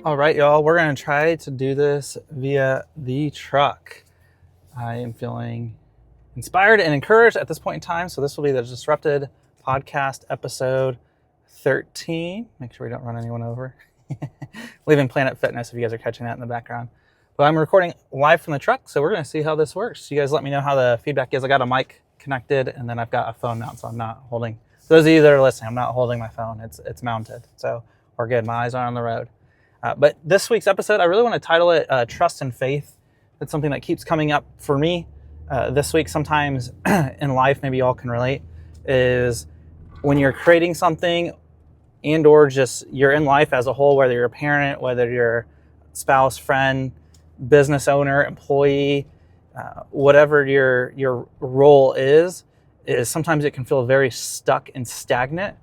All right, y'all, we're going to try to do this via the truck. I am feeling inspired and encouraged at this point in time. So this will be the Disrupted Podcast episode 13. Make sure we don't run anyone over. Leaving Planet Fitness if you guys are catching that in the background. But I'm recording live from the truck, so we're going to see how this works. You guys let me know how the feedback is. I got a mic connected, and then I've got a phone mount, so I'm not holding. For those of you that are listening, I'm not holding my phone. It's mounted, so we're good. My eyes are on the road. But this week's episode, I really want to title it Trust and Faith. It's something that keeps coming up for me this week. Sometimes in life, maybe y'all can relate, is when you're creating something and or just you're in life as a whole, whether you're a parent, whether you're spouse, friend, business owner, employee, whatever your role is sometimes it can feel very stuck and stagnant.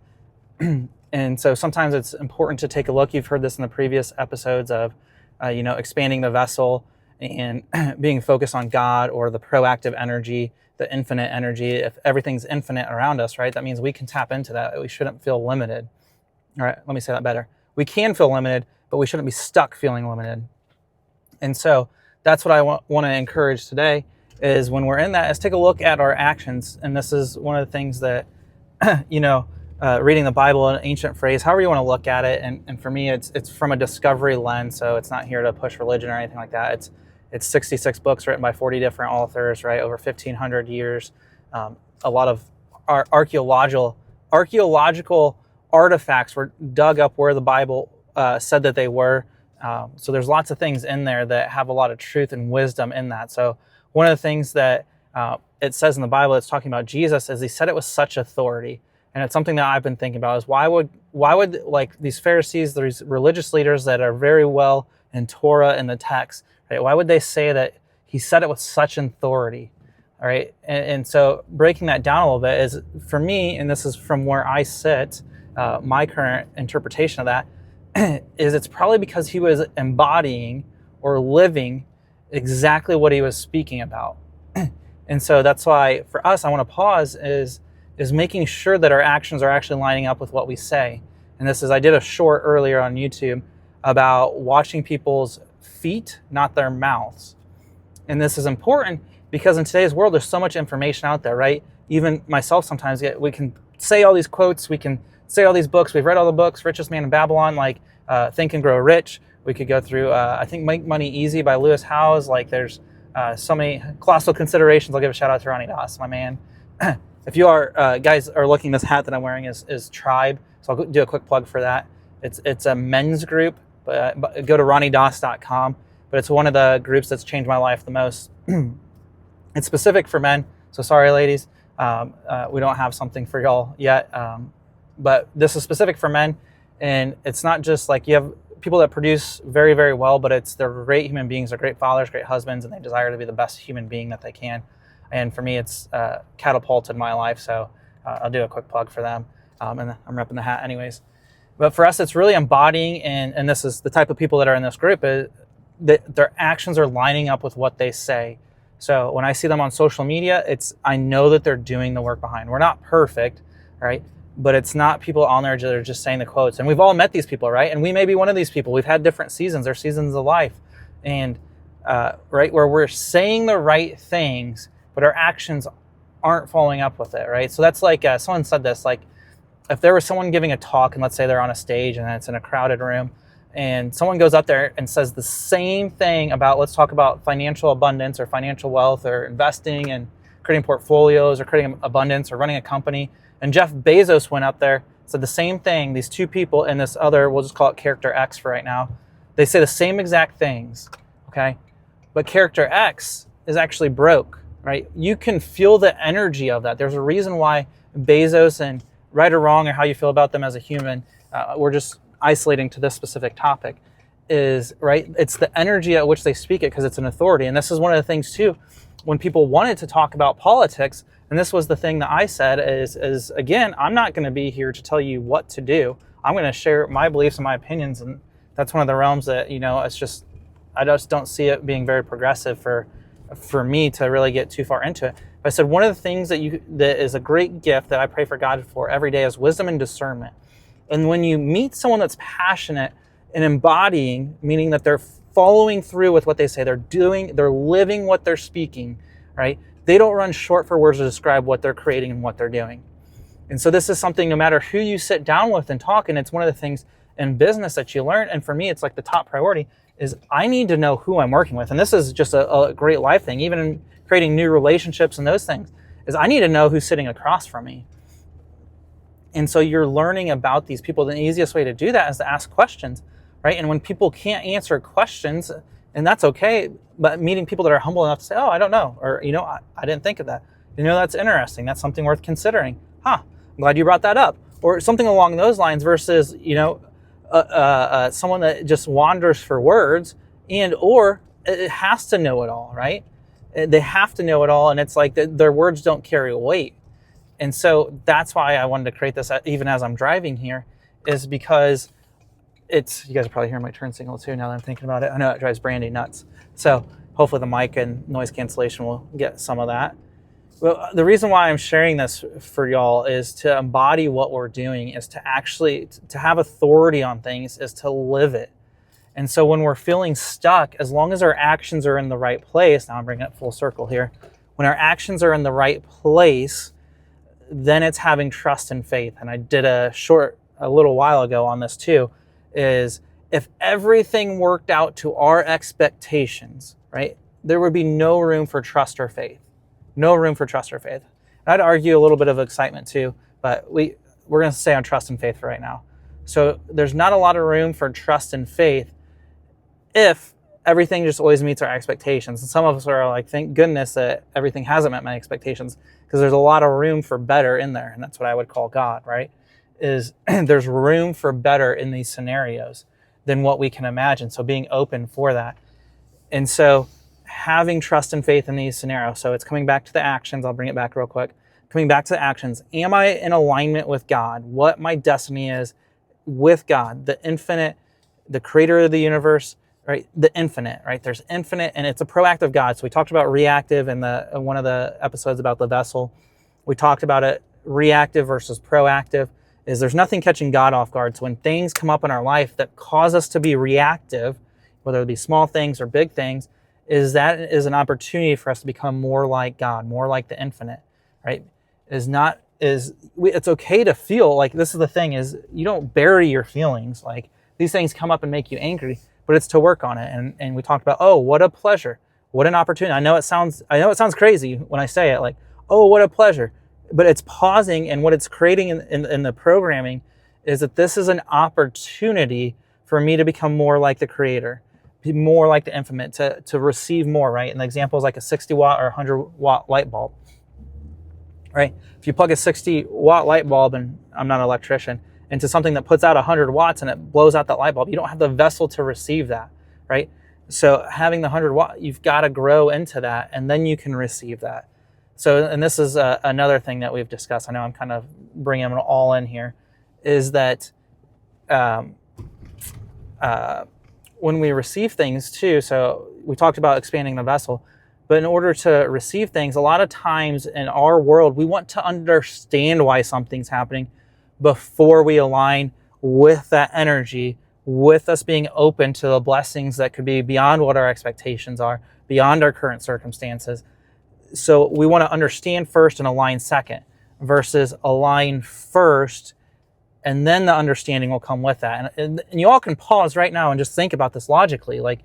And so sometimes it's important to take a look. You've heard this in the previous episodes of, expanding the vessel and being focused on God or the proactive energy, the infinite energy. If everything's infinite around us, right, that means we can tap into that. We shouldn't feel limited. All right, let me say that better. We can feel limited, but we shouldn't be stuck feeling limited. And so that's what I want to encourage today is when we're in that, is take a look at our actions. And this is one of the things that, reading the Bible, an ancient phrase, however you want to look at it. And for me, it's from a discovery lens. So it's not here to push religion or anything like that. It's 66 books written by 40 different authors, right? Over 1,500 years. A lot of archaeological artifacts were dug up where the Bible said that they were. So there's lots of things in there that have a lot of truth and wisdom in that. So one of the things that it says in the Bible, it's talking about Jesus, is he said it with such authority. And it's something that I've been thinking about is why would like these Pharisees, these religious leaders that are very well in Torah and the text, right? Why would they say that he said it with such authority? All right. And so breaking that down a little bit is, for me, and this is from where I sit, my current interpretation of that is it's probably because he was embodying or living exactly what he was speaking about. And so that's why for us, I want to pause is making sure that our actions are actually lining up with what we say. And this is, I did a short earlier on YouTube about watching people's feet, not their mouths. And this is important because in today's world, there's so much information out there, right? Even myself sometimes, we can say all these quotes, we can say all these books. We've read all the books, Richest Man in Babylon, like Think and Grow Rich. We could go through, I think, Make Money Easy by Lewis Howes. Like there's so many colossal considerations. I'll give a shout out to Ronnie Doss, my man. If you are guys are looking, this hat that I'm wearing is Tribe, so I'll do a quick plug for that. It's a men's group, but go to ronniedoss.com. But it's one of the groups that's changed my life the most. It's specific for men, so sorry, ladies, we don't have something for y'all yet. But this is specific for men, and it's not just like you have people that produce very, very well, but they're great human beings, they're great fathers, great husbands, and they desire to be the best human being that they can. And for me, it's catapulted my life, so I'll do a quick plug for them. And I'm repping the hat anyways. But for us, it's really embodying, and this is the type of people that are in this group, is that their actions are lining up with what they say. So when I see them on social media, I know that they're doing the work behind. We're not perfect, right? But it's not people on there that are just saying the quotes. And we've all met these people, right? And we may be one of these people. We've had different seasons or seasons of life. And right, where we're saying the right things, but our actions aren't following up with it, right? So that's like, someone said this, like if there was someone giving a talk and let's say they're on a stage and it's in a crowded room and someone goes up there and says the same thing about, let's talk about financial abundance or financial wealth or investing and creating portfolios or creating abundance or running a company. And Jeff Bezos went up there, said the same thing. These two people and this other, we'll just call it character X for right now. They say the same exact things, okay? But character X is actually broke. Right? You can feel the energy of that. There's a reason why Bezos, and right or wrong or how you feel about them as a human, we're just isolating to this specific topic, is, right? It's the energy at which they speak it because it's an authority. And this is one of the things too, when people wanted to talk about politics, and this was the thing that I said is again, I'm not going to be here to tell you what to do. I'm going to share my beliefs and my opinions. And that's one of the realms that, it's just, I just don't see it being very progressive for me to really get too far into it. But I said one of the things that is a great gift that I pray for God for every day is wisdom and discernment. And when you meet someone that's passionate And embodying, meaning that they're following through with what they say. They're living what they're speaking, right? They don't run short for words to describe what they're creating and what they're doing. And so this is something, no matter who you sit down with and talk, and it's one of the things in business that you learn, and for me, it's like the top priority, is I need to know who I'm working with. And this is just a great life thing, even in creating new relationships and those things, is I need to know who's sitting across from me. And so you're learning about these people. The easiest way to do that is to ask questions, right? And when people can't answer questions, and that's okay, but meeting people that are humble enough to say, oh, I don't know, or, I didn't think of that. That's interesting. That's something worth considering. I'm glad you brought that up. Or something along those lines versus, someone that just wanders for words or it has to know it all, right? They have to know it all, and it's like their words don't carry weight. And so that's why I wanted to create this, even as I'm driving here, is because you guys are probably hearing my turn signal too now that I'm thinking about it. I know it drives Brandy nuts. So hopefully the mic and noise cancellation will get some of that. Well, the reason why I'm sharing this for y'all is to embody what we're doing, is to actually, to have authority on things, is to live it. And so when we're feeling stuck, as long as our actions are in the right place, now I'm bringing it full circle here, when our actions are in the right place, then it's having trust and faith. And I did a little while ago on this too, is if everything worked out to our expectations, right, there would be no room for trust or faith. No room for trust or faith. And I'd argue a little bit of excitement too, but we're going to stay on trust and faith for right now. So there's not a lot of room for trust and faith if everything just always meets our expectations. And some of us are like, thank goodness that everything hasn't met my expectations, because there's a lot of room for better in there. And that's what I would call God, right? Is there's room for better in these scenarios than what we can imagine. So being open for that. And so having trust and faith in these scenarios. So it's coming back to the actions. I'll bring it back real quick. Coming back to the actions. Am I in alignment with God? What my destiny is with God, the infinite, the creator of the universe, right? The infinite, right? There's infinite, and it's a proactive God. So we talked about reactive in one of the episodes about the vessel. We talked about it, reactive versus proactive, is there's nothing catching God off guard. So when things come up in our life that cause us to be reactive, whether it be small things or big things, is an opportunity for us to become more like God, more like the infinite, right? It's okay to feel like, this is the thing, is you don't bury your feelings. Like, these things come up and make you angry, but it's to work on it. And we talked about, oh, what a pleasure, what an opportunity. I know it sounds crazy when I say it, like, oh, what a pleasure, but it's pausing, and what it's creating in the programming is that this is an opportunity for me to become more like the creator, be more like the infinite, to receive more, right? And the example is like a 60 watt or 100 watt light bulb, right? If you plug a 60 watt light bulb, and I'm not an electrician, into something that puts out 100 watts and it blows out that light bulb, you don't have the vessel to receive that, right? So having the 100 watt, you've got to grow into that, and then you can receive that. So, and this is another thing that we've discussed. I know I'm kind of bringing them all in here, is that when we receive things too, so we talked about expanding the vessel, but in order to receive things, a lot of times in our world, we want to understand why something's happening before we align with that energy, with us being open to the blessings that could be beyond what our expectations are, beyond our current circumstances. So we want to understand first and align second, versus align first and then the understanding will come with that. And you all can pause right now and just think about this logically. Like,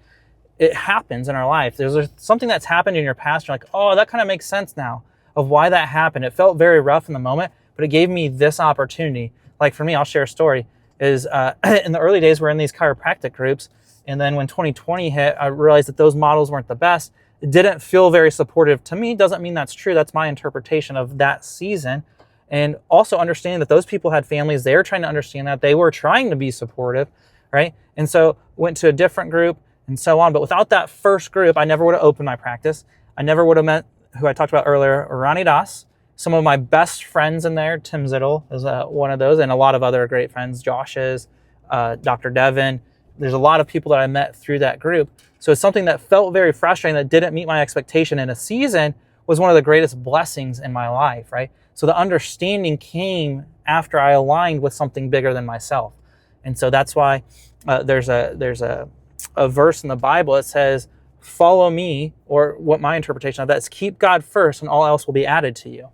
it happens in our life. There's something that's happened in your past. You're like, oh, that kind of makes sense now of why that happened. It felt very rough in the moment, but it gave me this opportunity. Like for me, I'll share a story, is in the early days, we're in these chiropractic groups. And then when 2020 hit, I realized that those models weren't the best. It didn't feel very supportive to me. Doesn't mean that's true. That's my interpretation of that season. And also understanding that those people had families. They were trying to understand that. They were trying to be supportive, right? And so went to a different group and so on. But without that first group, I never would have opened my practice. I never would have met who I talked about earlier, Ronnie Das. Some of my best friends in there, Tim Zittel is one of those, and a lot of other great friends, Josh is, Dr. Devin. There's a lot of people that I met through that group. So it's something that felt very frustrating, that didn't meet my expectation in a season, was one of the greatest blessings in my life, right? So the understanding came after I aligned with something bigger than myself. And so that's why there's a verse in the Bible that says, follow me, or what my interpretation of that is, keep God first and all else will be added to you.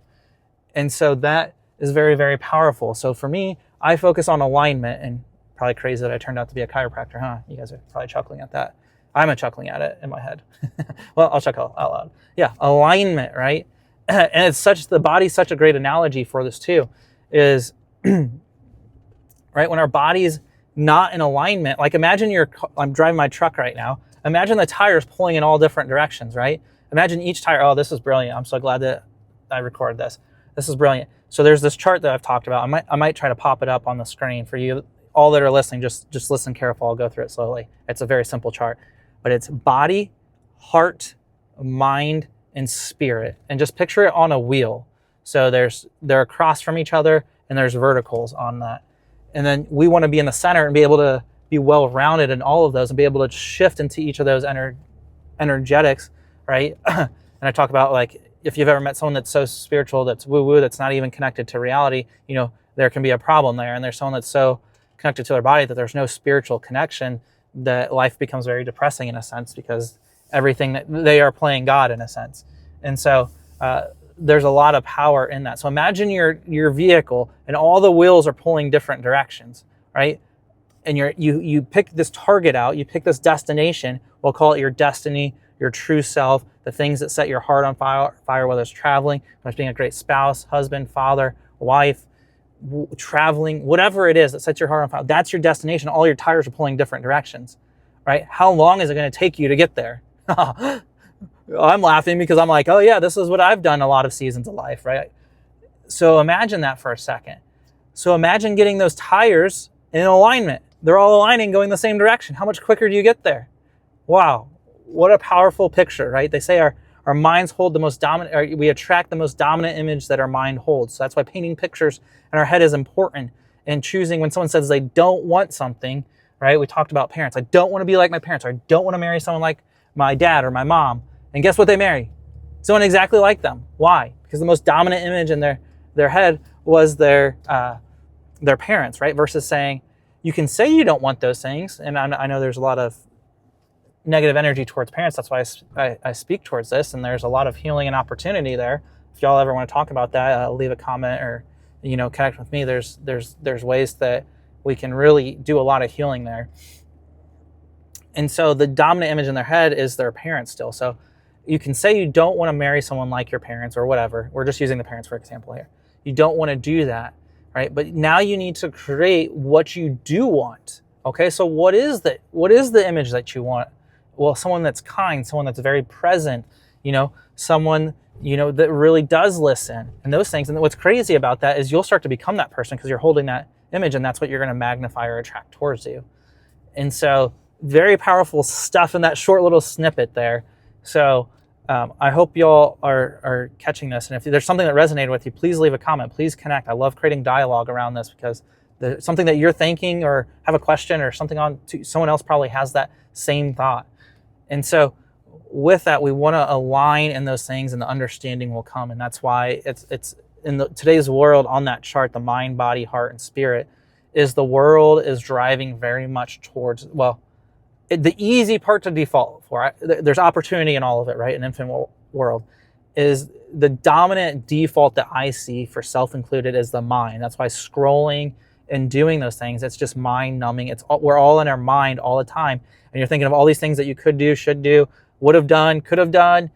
And so that is very, very powerful. So for me, I focus on alignment, and probably crazy that I turned out to be a chiropractor, huh? You guys are probably chuckling at that. I'm chuckling at it in my head. Well, I'll chuckle out loud. Yeah, alignment, right? And it's the body's such a great analogy for this too, is right, when our body's not in alignment, like imagine I'm driving my truck right now. Imagine the tires pulling in all different directions, right? Imagine each tire. Oh, this is brilliant. I'm so glad that I recorded this. This is brilliant. So there's this chart that I've talked about. I might try to pop it up on the screen for you all that are listening. Just listen careful. I'll go through it slowly. It's a very simple chart, but it's body, heart, mind, and spirit. And just picture it on a wheel. So they're across from each other, and there's verticals on that. And then we want to be in the center and be able to be well-rounded in all of those and be able to shift into each of those energetics, right? And I talk about, like, if you've ever met someone that's so spiritual, that's woo-woo, that's not even connected to reality, there can be a problem there. And there's someone that's so connected to their body that there's no spiritual connection, that life becomes very depressing in a sense, because everything that they are playing God in a sense. And so there's a lot of power in that. So imagine your vehicle and all the wheels are pulling different directions, right? And you pick this target out, you pick this destination, we'll call it your destiny, your true self, the things that set your heart on fire, whether it's traveling, whether it's being a great spouse, husband, father, wife, traveling, whatever it is that sets your heart on fire. That's your destination. All your tires are pulling different directions, right? How long is it going to take you to get there? I'm laughing because I'm like, oh yeah, this is what I've done a lot of seasons of life, right? So imagine that for a second. So imagine getting those tires in alignment. They're all aligning, going the same direction. How much quicker do you get there? Wow, what a powerful picture, right? They say our minds hold the most dominant, or we attract the most dominant image that our mind holds. So that's why painting pictures in our head is important. And choosing, when someone says they don't want something, right? We talked about parents. I don't want to be like my parents, or I don't want to marry someone like my dad or my mom. And guess what they marry? Someone exactly like them. Why? Because the most dominant image in their head was their parents, right? Versus saying, you can say you don't want those things. And I know there's a lot of negative energy towards parents. That's why I speak towards this. And there's a lot of healing and opportunity there. If y'all ever want to talk about that, leave a comment or, connect with me. There's ways that we can really do a lot of healing there. And so the dominant image in their head is their parents still. So you can say you don't want to marry someone like your parents or whatever. We're just using the parents for example here. You don't want to do that, right? But now you need to create what you do want. Okay, so what is the image that you want? Well, someone that's kind, someone that's very present, someone, that really does listen and those things. And what's crazy about that is you'll start to become that person because you're holding that image, and that's what you're going to magnify or attract towards you. And so very powerful stuff in that short little snippet there. So I hope y'all are catching this. And if there's something that resonated with you, please leave a comment. Please connect. I love creating dialogue around this because something that you're thinking or have a question or something on to someone else probably has that same thought. And so with that, we want to align in those things, and the understanding will come. And that's why it's in today's world on that chart, the mind, body, heart, and spirit, is the world is driving very much towards, the easy part to default for, there's opportunity in all of it, right? An infinite world is the dominant default that I see for self included is the mind. That's why scrolling and doing those things, it's just mind numbing. We're all in our mind all the time. And you're thinking of all these things that you could do, should do, would have done, could have done,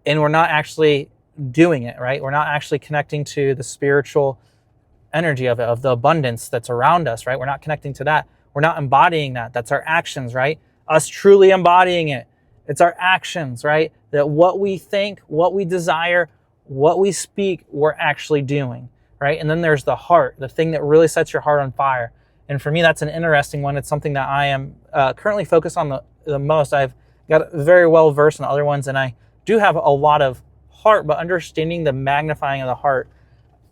and we're not actually doing it, right? We're not actually connecting to the spiritual energy of it, of the abundance that's around us, right? We're not connecting to that. We're not embodying that. That's our actions, right? Us truly embodying it. It's our actions, right? That what we think, what we desire, what we speak, we're actually doing, right? And then there's the heart, the thing that really sets your heart on fire. And for me, that's an interesting one. It's something that I am currently focused on the most. I've got very well versed in other ones, and I do have a lot of heart, but understanding the magnifying of the heart.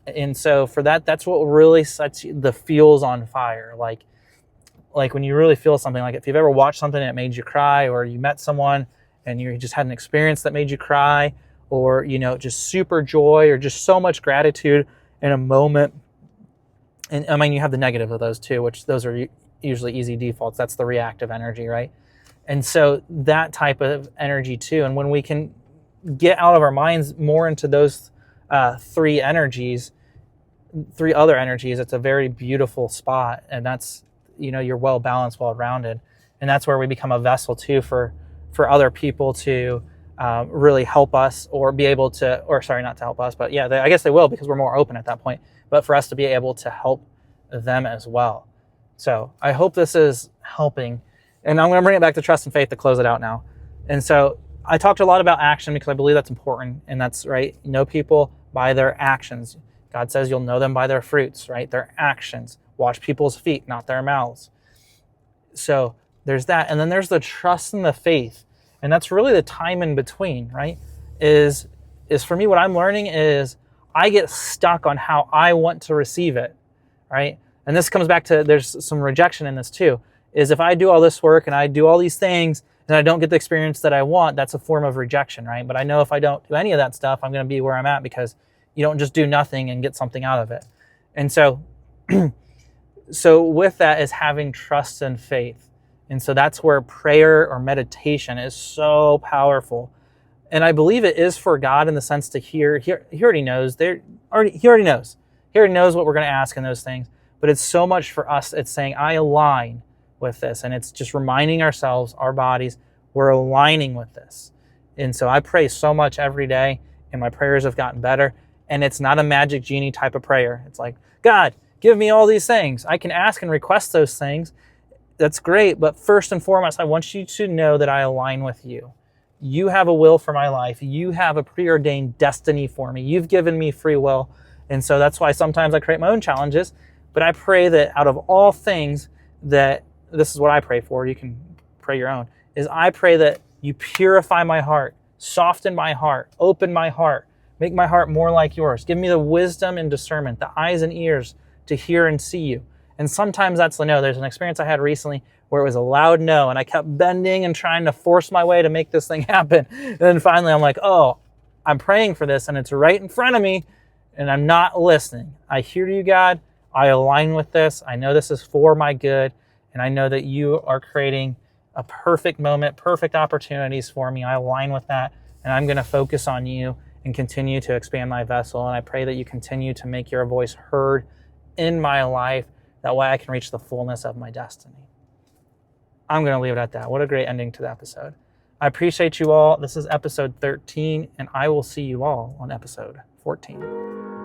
And so for that's what really sets the feels on fire. Like when you really feel something, like if you've ever watched something that made you cry, or you met someone and you just had an experience that made you cry, or, just super joy, or just so much gratitude in a moment. And I mean, you have the negative of those too, which those are usually easy defaults. That's the reactive energy, right? And so that type of energy too. And when we can get out of our minds more into those three other energies, it's a very beautiful spot. And that's, you're well balanced, well rounded. And that's where we become a vessel too for other people to really help us, or be able to, or sorry, not to help us, but yeah, I guess they will, because we're more open at that point, but for us to be able to help them as well. So I hope this is helping. And I'm going to bring it back to trust and faith to close it out now. And so I talked a lot about action because I believe that's important. And that's right. Know people by their actions. God says you'll know them by their fruits, right? Their actions. Wash people's feet, not their mouths. So there's that. And then there's the trust and the faith. And that's really the time in between, right? Is for me, what I'm learning is I get stuck on how I want to receive it, right? And this comes back to, there's some rejection in this too, is if I do all this work and I do all these things and I don't get the experience that I want, that's a form of rejection, right? But I know if I don't do any of that stuff, I'm going to be where I'm at, because you don't just do nothing and get something out of it. And so, so with that is having trust and faith. And so that's where prayer or meditation is so powerful. And I believe it is for God in the sense to hear. He already knows. He already knows. He already knows what we're going to ask in those things. But it's so much for us. It's saying, I align with this. And it's just reminding ourselves, our bodies, we're aligning with this. And so I pray so much every day, and my prayers have gotten better. And it's not a magic genie type of prayer. It's like, God, give me all these things. I can ask and request those things. That's great. But first and foremost, I want you to know that I align with you. You have a will for my life. You have a preordained destiny for me. You've given me free will. And so that's why sometimes I create my own challenges. But I pray that out of all things, that this is what I pray for. You can pray your own. Is I pray that you purify my heart, soften my heart, open my heart, make my heart more like yours. Give me the wisdom and discernment, the eyes and ears to hear and see you. And sometimes that's the no. There's an experience I had recently where it was a loud no, and I kept bending and trying to force my way to make this thing happen. And then finally I'm like, oh, I'm praying for this and it's right in front of me and I'm not listening. I hear you, God. I align with this. I know this is for my good. And I know that you are creating a perfect moment, perfect opportunities for me. I align with that. And I'm going to focus on you and continue to expand my vessel. And I pray that you continue to make your voice heard in my life. That way I can reach the fullness of my destiny. I'm going to leave it at that. What a great ending to the episode. I appreciate you all. This is episode 13, and I will see you all on episode 14.